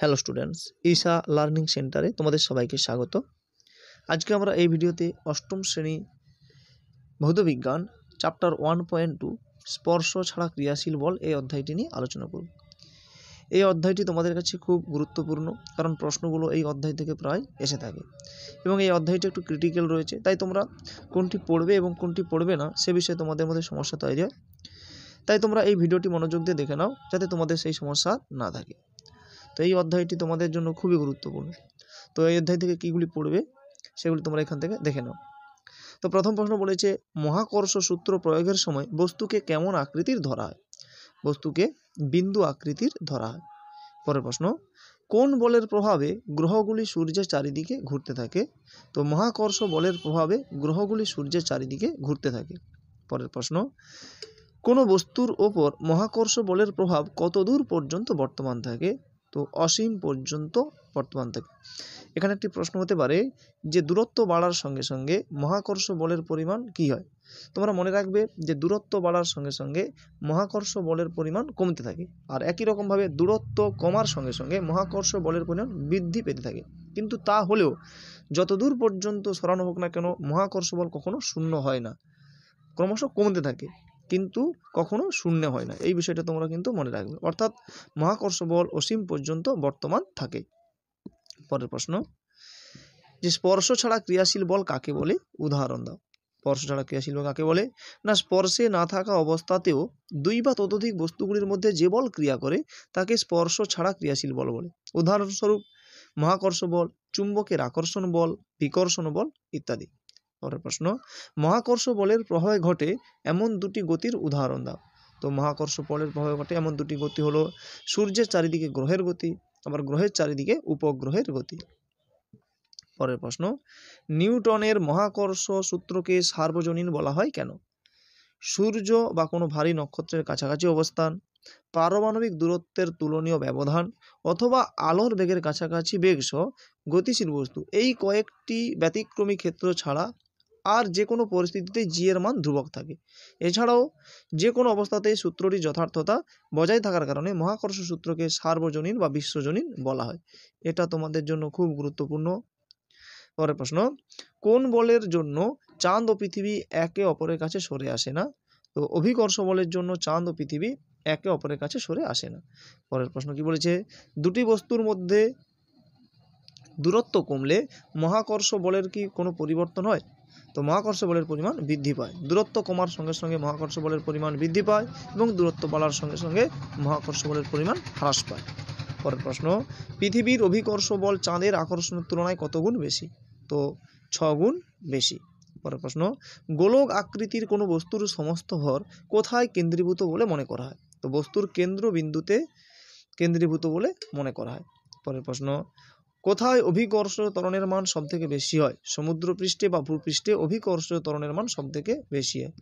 Hello students, Isha learning সেন্টারে তোমাদের সবাইকে স্বাগত। আজকে আমরা এই ভিডিওতে অষ্টম শ্রেণী ভৌতবিজ্ঞান চ্যাপ্টার 1.2 স্পর্শ ছাড়া ক্রিয়াশীল বল এই অধ্যায়টি নিয়ে আলোচনা করব। এই অধ্যায়টি তোমাদের কাছে খুব গুরুত্বপূর্ণ, কারণ প্রশ্নগুলো এই অধ্যায় থেকে প্রায় এসে থাকে এবং এই অধ্যায়টি একটু ক্রিটিক্যাল রয়েছে। তাই তোমরা কোনটি পড়বে এবং কোনটি পড়বে না সে বিষয়ে তোমাদের মধ্যে সমস্যা তৈরি হয়। তাই তোমরা এই ভিডিওটি মনোযোগ দিয়ে দেখে নাও, যাতে তোমাদের সেই সমস্যা না থাকে। তো এই অধ্যায়টি তোমাদের জন্য খুবই গুরুত্বপূর্ণ। তো এই অধ্যায় থেকে কীগুলি পড়বে সেগুলি তোমরা এখান থেকে দেখে নাও। তো প্রথম প্রশ্ন বলেছে, মহাকর্ষ সূত্র প্রয়োগের সময় বস্তুকে কেমন আকৃতির ধরা হয়? বস্তুকে বিন্দু আকৃতির ধরা হয়। পরের প্রশ্ন, কোন বলের প্রভাবে গ্রহগুলি সূর্যের চারিদিকে ঘুরতে থাকে? তো মহাকর্ষ বলের প্রভাবে গ্রহগুলি সূর্যের চারিদিকে ঘুরতে থাকে। পরের প্রশ্ন, কোনো বস্তুর ওপর মহাকর্ষ বলের প্রভাব কত দূর পর্যন্ত বর্তমান থাকে? তো অসীম পর্যন্ত বর্তমান থাকে। এখানে একটি প্রশ্ন হতে পারে যে দূরত্ব বাড়ার সঙ্গে সঙ্গে মহাকর্ষ বলের পরিমাণ কি হয়? তোমরা মনে রাখবে যে দূরত্ব বাড়ার সঙ্গে সঙ্গে মহাকর্ষ বলের পরিমাণ কমতে থাকে, আর একই রকমভাবে দূরত্ব কমার সঙ্গে সঙ্গে মহাকর্ষ বলের পরিমাণ বৃদ্ধি পেতে থাকে। কিন্তু তা হলেও যতদূর পর্যন্ত সরানো হোক না কেন, মহাকর্ষ বল কখনো শূন্য হয় না, ক্রমশ কমতে থাকে, কিন্তু কখনো শূন্য হয় না। এই বিষয়টা তোমরা কিন্তু মনে রাখবে। অর্থাৎ মহাকর্ষ বল অসীম পর্যন্ত বর্তমান থাকে। পরের প্রশ্ন, যে স্পর্শ ছাড়া ক্রিয়াশীল বল কাকে বলে? উদাহরণ দাও। স্পর্শ ছাড়া ক্রিয়াশীল বল কাকে বলে? না, স্পর্শে না থাকা অবস্থাতেও দুই বা ততোধিক বস্তুগুলির মধ্যে যে বল ক্রিয়া করে তাকে স্পর্শ ছাড়া ক্রিয়াশীল বল বলে। উদাহরণস্বরূপ মহাকর্ষ বল, চুম্বকের আকর্ষণ বল, বিকর্ষণ বল ইত্যাদি। পরের প্রশ্ন, মহাকর্ষ বলের প্রভাবে ঘটে এমন দুটি গতির উদাহরণ দাও। তো মহাকর্ষ বলের প্রভাবে ঘটে এমন দুটি গতি হলো সূর্যের চারিদিকে গ্রহের গতি, আবার গ্রহের চারিদিকে উপগ্রহের গতি। পরের প্রশ্ন, নিউটনের মহাকর্ষ সূত্রকে সার্বজনীন বলা হয় কেন? সূর্য বা কোনো ভারী নক্ষত্রের কাছাকাছি অবস্থান, পারমাণবিক দূরত্বের তুলনীয় ব্যবধান, অথবা আলোর বেগের কাছাকাছি বেগ সহ গতিশীল বস্তু, এই কয়েকটি ব্যতিক্রমী ক্ষেত্র ছাড়া আর যে কোনো পরিস্থিতিতে জি এর মান ধ্রুবক থাকে। এছাড়াও যে কোনো অবস্থাতেই সূত্রটির যথার্থতা বজায় থাকার কারণে মহাকর্ষ সূত্রকে সার্বজনীন বা বিশ্বজনীন বলা হয়। এটা তোমাদের জন্য খুব গুরুত্বপূর্ণ। পরের প্রশ্ন, কোন বলের জন্য চাঁদ ও পৃথিবী একে অপরের কাছে সরে আসে না? তো অভিকর্ষ বলের জন্য চাঁদ ও পৃথিবী একে অপরের কাছে সরে আসে না। পরের প্রশ্ন কি বলেছে, দুটি বস্তুর মধ্যে দূরত্ব কমলে মহাকর্ষ বলের কি কোনো পরিবর্তন হয়? তো মহাকর্ষ বলের পরিমাণ বৃদ্ধি পায়। দূরত্ব কমার সঙ্গে সঙ্গে মহাকর্ষ বলের পরিমাণ বৃদ্ধি পায় এবং দূরত্ব বাড়ার সঙ্গে সঙ্গে মহাকর্ষ বলের পরিমাণ হ্রাস পায়। পরের প্রশ্ন, পৃথিবীর অভিকর্ষ বল চাঁদের আকর্ষণের তুলনায় কত গুণ বেশি? তো 6 গুণ বেশি। পরের প্রশ্ন, গোলক আকৃতির কোনো বস্তুর সমস্ত ভর কোথায় কেন্দ্রীভূত বলে মনে করা হয়? তো বস্তুর কেন্দ্রবিন্দুতে কেন্দ্রীভূত বলে মনে করা হয়। পরের প্রশ্ন, কোথায় অভিকর্ষ ত্বরণের মান সবথেকে বেশি হয়? সমুদ্রপৃষ্ঠে বা ভূপৃষ্ঠে অভিকর্ষ ত্বরণের মান সবথেকে বেশি হয়।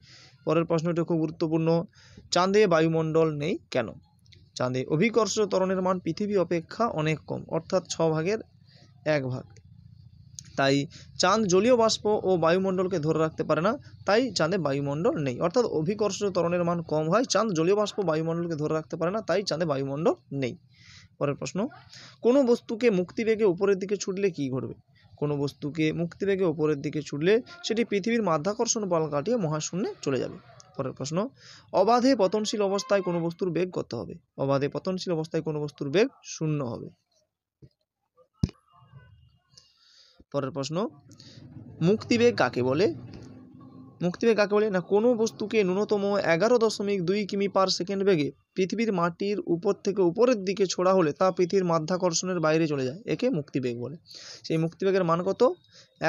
পরের প্রশ্নটা খুব গুরুত্বপূর্ণ, চাঁদে বায়ুমণ্ডল নেই কেন? চাঁদে অভিকর্ষ ত্বরণের মান পৃথিবী অপেক্ষা অনেক কম, অর্থাৎ 6 ভাগের 1 ভাগ। তাই চাঁদ জলীয় বাষ্প ও বায়ুমণ্ডলকে ধরে রাখতে পারে না, তাই চাঁদে বায়ুমণ্ডল নেই। অর্থাৎ অভিকর্ষ ত্বরণের মান কম হয়, চাঁদ জলীয় বাষ্প বায়ুমণ্ডলকে ধরে রাখতে পারে না, তাই চাঁদে বায়ুমণ্ডল নেই। পরের প্রশ্ন, কোনো বস্তুকে মুক্তিবেগে উপরের দিকে ছুটলে কি ঘটবে? কোনো বস্তুকে মুক্তিবেগে উপরের দিকে ছুটলে সেটি পৃথিবীর মাধ্যাকর্ষণ বল কাটিয়ে মহাশূন্যে চলে যাবে। পরের প্রশ্ন, অবাধে পতনশীল অবস্থায় কোনো বস্তুর বেগ কত হবে? অবাধে পতনশীল অবস্থায় কোনো বস্তুর বেগ 0 হবে। পরের প্রশ্ন, মুক্তিবেগ কাকে বলে? মুক্তিবেগ কাকে বলে? না, কোনো বস্তুকে ন্যূনতম 11.2 কিমি পার সেকেন্ড বেগে পৃথিবীর মাটির উপর থেকে উপরের দিকে ছোড়া হলে তা পৃথিবীর মাধ্যাকর্ষণের বাইরে চলে যায়, একে মুক্তিবেগ বলে। সেই মুক্তিবেগের মান কত?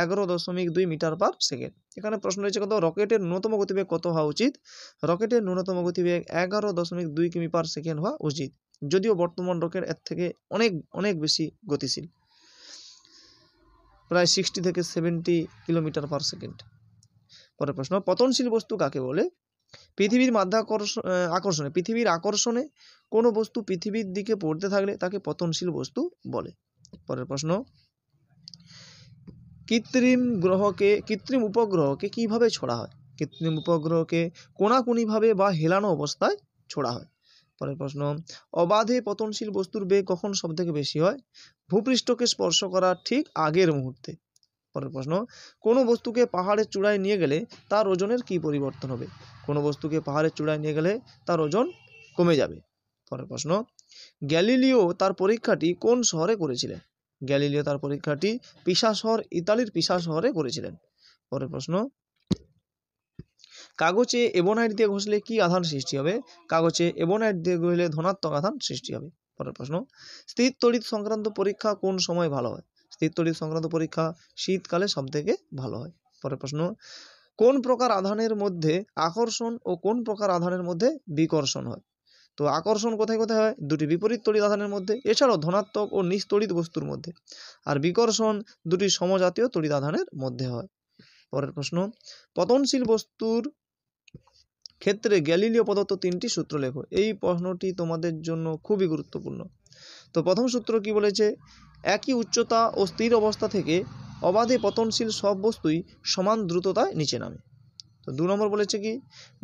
11.2 মিটার পার সেকেন্ড। এখানে প্রশ্ন রয়েছে কত, রকেটের ন্যূনতম গতিবেগ কত হওয়া উচিত? রকেটের ন্যূনতম গতিবেগ 11.2 কিমি পার সেকেন্ড হওয়া উচিত, যদিও বর্তমান রকেট এর থেকে অনেক অনেক বেশি গতিশীল, প্রায় 60 থেকে 70 কিলোমিটার পার সেকেন্ড। পরের প্রশ্ন, পতনশীল বস্তু কাকে বলে? পৃথিবীর পৃথিবীর আকর্ষণে কোনো বস্তু পৃথিবীর দিকে পড়তে থাকলে তাকে পতনশীল বস্তু বলে। পরের প্রশ্ন, কৃত্রিম উপগ্রহকে কিভাবে ছোড়া হয়? কৃত্রিম উপগ্রহকে কোনাকুনিভাবে বা হেলানো অবস্থায় ছোড়া হয়। পরের প্রশ্ন, অবাধে পতনশীল বস্তুর বেগ কখন সবথেকে বেশি হয়? ভূপৃষ্ঠকে স্পর্শ করার ঠিক আগের মুহূর্তে। পরের প্রশ্ন, কোনো বস্তুকে পাহাড়ের চূড়ায় নিয়ে গেলে তার ওজনের কি পরিবর্তন হবে? কোনো বস্তুকে পাহাড়ের চূড়ায় নিয়ে গেলে তার ওজন কমে যাবে। পরের প্রশ্ন, গ্যালিলিও তার পরীক্ষাটি কোন শহরে করেছিলেন? গ্যালিলিও তার পরীক্ষাটি পিসা শহর, ইতালির পিসা শহরে করেছিলেন। পরের প্রশ্ন, কাগজে এবনাইট দিয়ে ঘষলে কি আধান সৃষ্টি হবে? কাগজে এবনাইট দিয়ে ঘষলে ধনাত্মক আধান সৃষ্টি হবে। পরের প্রশ্ন, স্থির তড়িৎ সংক্রান্ত পরীক্ষা কোন সময় ভালো হয়? স্থির তড়িৎ সংক্রান্ত পরীক্ষা শীতকালে সবথেকে ভালো হয়। পরের প্রশ্ন, কোন প্রকার আধানের মধ্যে আকর্ষণ ও কোন প্রকার আধানের মধ্যে বিকর্ষণ হয়? তো আকর্ষণ কোথায় কোথায় হয়? দুটি বিপরীত তড়িৎ আধানের মধ্যে, এছাড়াও ধনাত্মক ও নিস্তড়িৎ বস্তুর মধ্যে। আর বিকর্ষণ দুটি সমজাতীয় তড়িৎ আধানের মধ্যে হয়। পরের প্রশ্ন, পতনশীল বস্তুর ক্ষেত্রে গ্যালিলিও প্রদত্ত 3টি সূত্র লেখো। এই প্রশ্নটি তোমাদের জন্য খুবই গুরুত্বপূর্ণ। তো প্রথম সূত্র কি বলেছে? একই উচ্চতা ও স্থির অবস্থা থেকে অবাধে পতনশীল সব বস্তুই সমান দ্রুততায় নিচে নামে। তো 2 নম্বর বলেছে কি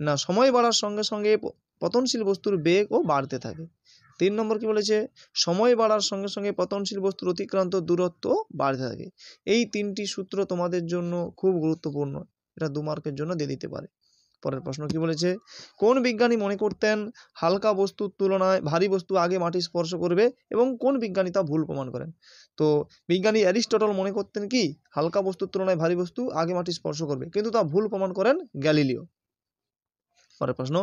না, সময় বাড়ার সঙ্গে সঙ্গে পতনশীল বস্তুর বেগও বাড়তে থাকে। 3 নম্বর কি বলেছে? সময় বাড়ার সঙ্গে সঙ্গে পতনশীল বস্তুর অতিক্রান্ত দূরত্ব বাড়তে থাকে। এই 3টি সূত্র তোমাদের জন্য খুব গুরুত্বপূর্ণ, এটা 2 মার্কের জন্য দিয়ে দিতে পারে। পরের প্রশ্ন কি বলেছে? কোন বিজ্ঞানী মনে করতেন হালকা বস্তুর তুলনায় ভারী বস্তু আগে মাটি স্পর্শ করবে এবং কোন বিজ্ঞানী তা ভুল প্রমাণ করেন? তো বিজ্ঞানী অ্যারিস্টটল মনে করতেন কি হালকা বস্তুর তুলনায় ভারী বস্তু আগে মাটি স্পর্শ করবে, কিন্তু তা ভুল প্রমাণ করেন গ্যালিলিও। পরের প্রশ্ন,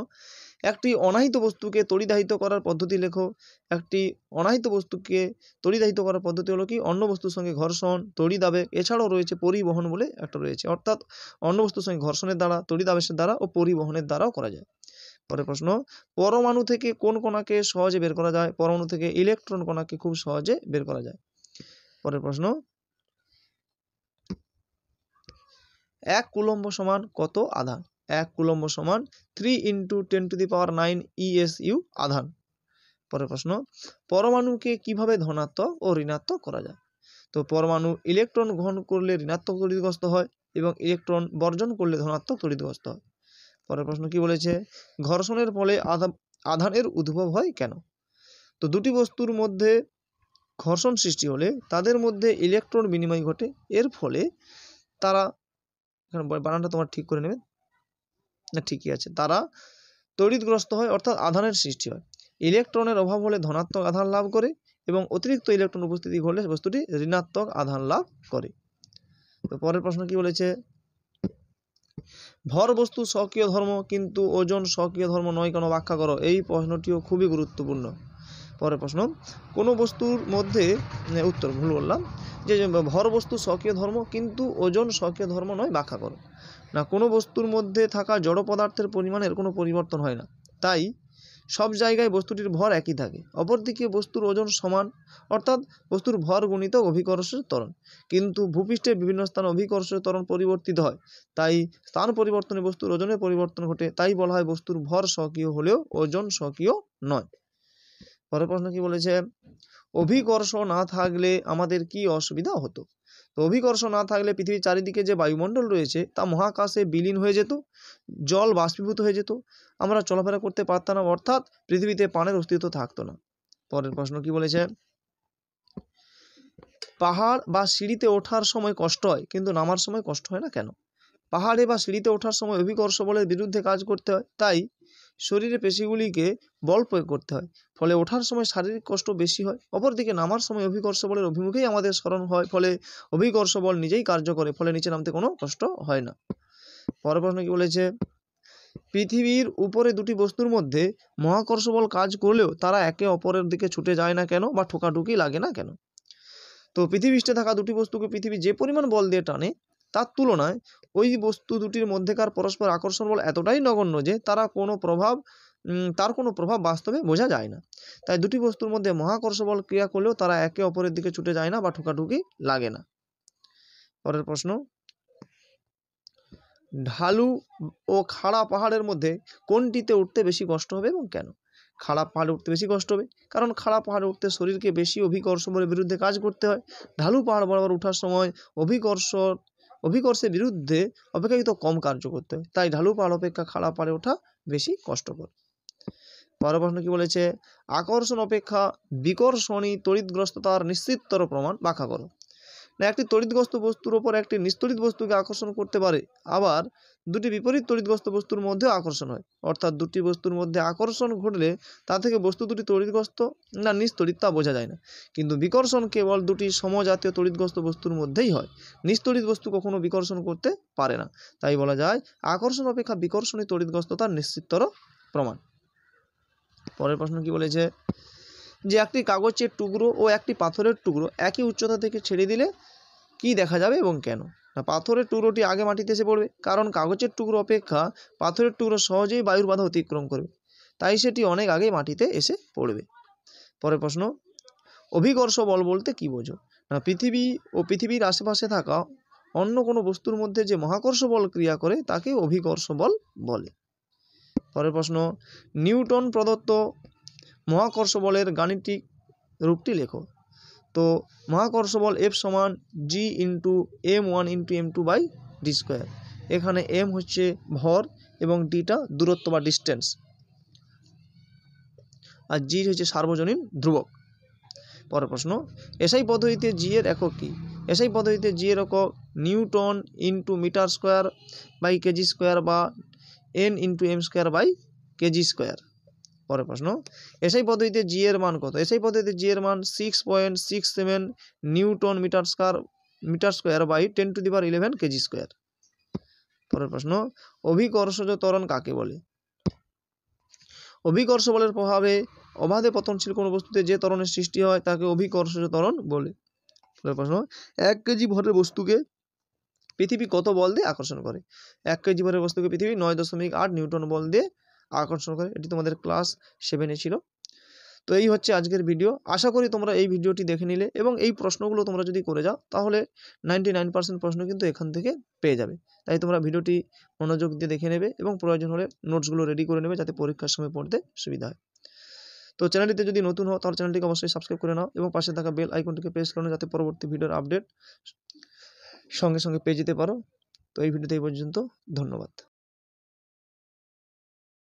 একটি অনাহিত বস্তুকে তড়িদাহিত করার পদ্ধতি লেখো। একটি অনাহিত বস্তুকে তড়িদাহিত করার পদ্ধতি হলো কি অন্য বস্তুর সঙ্গে ঘর্ষণ, তড়িদাবেগ, এছাড়াও রয়েছে পরিবহন বলে একটা রয়েছে, অর্থাৎ অন্য বস্তুর সঙ্গে ঘর্ষণের দ্বারা, তড়িদাবেশের দ্বারা ও পরিবহনের দ্বারাও করা যায়। পরের প্রশ্ন, পরমাণু থেকে কোন কণাকে সহজে বের করা যায়? পরমাণু থেকে ইলেকট্রন কণাকে খুব সহজে বের করা যায়। পরের প্রশ্ন, 1 কুলম্ব সমান কত আধান? 1 কুলম্ব সমান 3 × 10⁹ ESU আধান। পরের প্রশ্ন, পরমাণুকে কিভাবে ধনাত্মক ও ঋণাত্মক করা যায়? তো পরমাণু ইলেকট্রন গ্রহণ করলে ঋণাত্মক তড়িৎগ্রস্ত হয় এবং ইলেকট্রন বর্জন করলে ধনাত্মক তড়িৎগ্রস্ত হয়। পরের প্রশ্ন কি বলেছে? ঘর্ষণের ফলে আধানের উদ্ভব হয় কেন? তো দুটি বস্তুর মধ্যে ঘর্ষণ সৃষ্টি হলে তাদের মধ্যে ইলেকট্রন বিনিময় ঘটে, এর ফলে তারা, বানানটা তোমার ঠিক করে নেবে না, ঠিকই আছে, তারা তড়িৎগ্রস্ত হয়, অর্থাৎ আধানের সৃষ্টি হয়। ইলেকট্রনের অভাব হলে ধনাত্মক আধান লাভ করে এবং অতিরিক্ত ইলেকট্রন উপস্থিতি ঘটলে বস্তুটি ঋণাত্মক আধান লাভ করে। তো পরের প্রশ্ন কি বলেছে? ভর বস্তু স্বকীয় ধর্ম কিন্তু ওজন স্বকীয় ধর্ম নয় কেন, ব্যাখ্যা করো। এই প্রশ্নটিও খুবই গুরুত্বপূর্ণ। পরের প্রশ্ন, কোনো বস্তুর মধ্যে, উত্তর ভুল বললাম, যে ভর বস্তু স্বকীয় ধর্ম কিন্তু ওজন স্বকীয় ধর্ম নয়, ব্যাখ্যা করো। না, কোনো বস্তুর মধ্যে থাকা জড় পদার্থের পরিমাণের কোনো পরিবর্তন হয় না, তাই সব জায়গায় বস্তুটির ভর একই থাকে। অপরদিকে বস্তুর ওজন সমান, অর্থাৎ বস্তুর ভর গুণিত অভিকর্ষের ত্বরণ, কিন্তু ভূপৃষ্ঠের বিভিন্ন স্থানে অভিকর্ষের ত্বরণ পরিবর্তিত হয়, তাই স্থান পরিবর্তনে বস্তুর ওজনের পরিবর্তন ঘটে, তাই বলা হয় বস্তুর ভর স্বকীয় হলেও ওজন স্বকীয় নয়। পরের প্রশ্ন কি বলেছে? অভিকর্ষ না থাকলে আমাদের কি অসুবিধা হতো? তো অভিকর্ষ না থাকলে পৃথিবীর চারিদিকে যে বায়ুমণ্ডল রয়েছে তা মহাকাশে বিলীন হয়ে যেত, জল বাষ্পীভূত হয়ে যেত, আমরা চলাফেরা করতে পারতাম না, অর্থাৎ পৃথিবীতে প্রাণের অস্তিত্ব থাকতো না। পরের প্রশ্ন কি বলেছে? পাহাড় বা সিঁড়িতে ওঠার সময় কষ্ট হয় কিন্তু নামার সময় কষ্ট হয় না কেন? পাহাড়ে বা সিঁড়িতে ওঠার সময় অভিকর্ষ বলের বিরুদ্ধে কাজ করতে হয়, তাই শরীরের পেশিগুলিকে বল প্রয়োগ করতে হয়, ফলে ওঠার সময় শারীরিক কষ্ট বেশি হয়। অপরদিকে নামার সময় অভিকর্ষ বলের অভিমুখেই আমাদের স্মরণ হয়, ফলে অভিকর্ষ বল নিজেই কার্য করে, ফলে নিচে নামতে কোনো কষ্ট হয় না। পরের প্রশ্ন কি বলেছে? পৃথিবীর উপরে দুটি বস্তুর মধ্যে মহাকর্ষ বল কাজ করলেও তারা একে অপরের দিকে ছুটে যায় না কেন, বা ঠোকাঠুকি লাগে না কেন? তো পৃথিবীতে থাকা দুটি বস্তুকে পৃথিবী যে পরিমাণ বল দিয়ে টানে তার তুলনায় ওই বস্তু দুটির মধ্যেকার পরস্পর আকর্ষণ বল এতটাই নগণ্য যে তার কোনো প্রভাব বাস্তবে বোঝা যায় না। তাই দুটি বস্তুর মধ্যে মহাকর্ষ বল ক্রিয়া করলেও তারা একে অপরের দিকে ছুটে যায় না বা ঠোকাঠুকি লাগে না। পরের প্রশ্ন, ঢালু ও খাড়া পাহাড়ের মধ্যে কোনটিতে উঠতে বেশি কষ্ট হবে এবং কেন? খাড়া পাহাড়ে উঠতে বেশি কষ্ট হবে, কারণ খাড়া পাহাড়ে উঠতে শরীরকে বেশি অভিকর্ষ বলের বিরুদ্ধে কাজ করতে হয়। ঢালু পাহাড় বরাবর ওঠার সময় অভিকর্ষের বিরুদ্ধে অপেক্ষাকৃত কম কার্য করতে হয়, তাই ঢালু পাহাড় অপেক্ষা খাড়া পাহাড়ে ওঠা বেশি কষ্টকর। পরের প্রশ্ন কি বলেছে, আকর্ষণ অপেক্ষা বিকর্ষণী তড়িৎগ্রস্ততার নিশ্চিততর প্রমাণ ব্যাখ্যা করো। না, একটি তড়িৎগ্রস্ত বস্তুর ওপর একটি নিস্তড়িৎ বস্তুকে আকর্ষণ করতে পারে, আবার দুটি বিপরীত তড়িৎগ্রস্ত বস্তুর মধ্যে আকর্ষণ হয়। অর্থাৎ দুটি বস্তুর মধ্যে আকর্ষণ ঘটলে তা থেকে বস্তু দুটি তড়িৎগ্রস্ত না নিস্তড়িৎ তা বোঝা যায় না, কিন্তু বিকর্ষণ কেবল দুটি সমজাতীয় তড়িৎগ্রস্ত বস্তুর মধ্যেই হয়। নিস্তড়িৎ বস্তু কখনো বিকর্ষণ করতে পারে না। তাই বলা যায় আকর্ষণ অপেক্ষা বিকর্ষণী তড়িৎগ্রস্ততার নিশ্চিততর প্রমাণ। পরের প্রশ্ন কি বলেছে, যে একটি কাগজের টুকরো ও একটি পাথরের টুকরো একই উচ্চতা থেকে ছেড়ে দিলে কি দেখা যাবে এবং কেন? না, পাথরের টুকরোটি আগে মাটিতে এসে পড়বে, কারণ কাগজের টুকরো অপেক্ষা পাথরের টুকরো সহজেই বায়ুর বাধা অতিক্রম করবে, তাই সেটি অনেক আগেই মাটিতে এসে পড়বে। পরের প্রশ্ন, অভিকর্ষ বল বলতে কি বোঝো? না, পৃথিবী ও পৃথিবীর আশেপাশে থাকা অন্য কোনো বস্তুর মধ্যে যে মহাকর্ষ বল ক্রিয়া করে তাকে অভিকর্ষ বল বলে। পরের প্রশ্ন, নিউটন প্রদত্ত মহাকর্ষ বলের গাণিতিক রূপটি লেখো। তো মহাকর্ষ বল F সমান G into M1 into M2 by D square. এখানে M হচ্ছে ভর এবং ডিটা দূরত্ব বা ডিস্টেন্স, আর জি হচ্ছে সার্বজনীন ধ্রুবক। পরের প্রশ্ন, এসআই পদ্ধতিতে জি এর একক কী? এসআই পদ্ধতিতে জি এর একক newton into metre square by kg square বা N into M square by kg square. পরের প্রশ্ন, এসআই পদ্ধতিতে জি এর মান কত? এসআই পদ্ধতিতে জি এর মান 6.67 newton metre square by 10⁻11 kg square. পরের প্রশ্ন, অভিকর্ষজ ত্বরণ কাকে বলে? অভিকর্ষ বলের প্রভাবে অবাধে পতনশীল কোনো বস্তুতে যে ত্বরণের সৃষ্টি হয় তাকে অভিকর্ষজ ত্বরণ বলে। পরের প্রশ্ন, 1 কেজি ভরের বস্তুকে পৃথিবী কত বল দিয়ে আকর্ষণ করে? 1 কেজি ভরের বস্তুকে পৃথিবী 9.8 নিউটন বল দিয়ে আকর্ষণ করে। এটি তোমাদের ক্লাস 7-এ ছিল। তো এই হচ্ছে আজকের ভিডিও। আশা করি তোমরা এই ভিডিওটি দেখে নিলে এবং এই প্রশ্নগুলো তোমরা যদি করে যাও তাহলে 99% প্রশ্ন কিন্তু এখান থেকে পেয়ে যাবে। তাই তোমরা ভিডিওটি মনোযোগ দিয়ে দেখে নেবে এবং প্রয়োজন হলে নোটসগুলো রেডি করে নেবে যাতে পরীক্ষার সময় পড়তে সুবিধা হয়। তো চ্যানেলটিতে যদি নতুন হও তাহলে চ্যানেলটিকে অবশ্যই সাবস্ক্রাইব করে নাও এবং পাশে থাকা বেল আইকনটিকে প্রেস করে নাও যাতে পরবর্তী ভিডিওর আপডেট সঙ্গে সঙ্গে পেয়ে যেতে পারো। তো এই ভিডিওতে এই পর্যন্ত, ধন্যবাদ।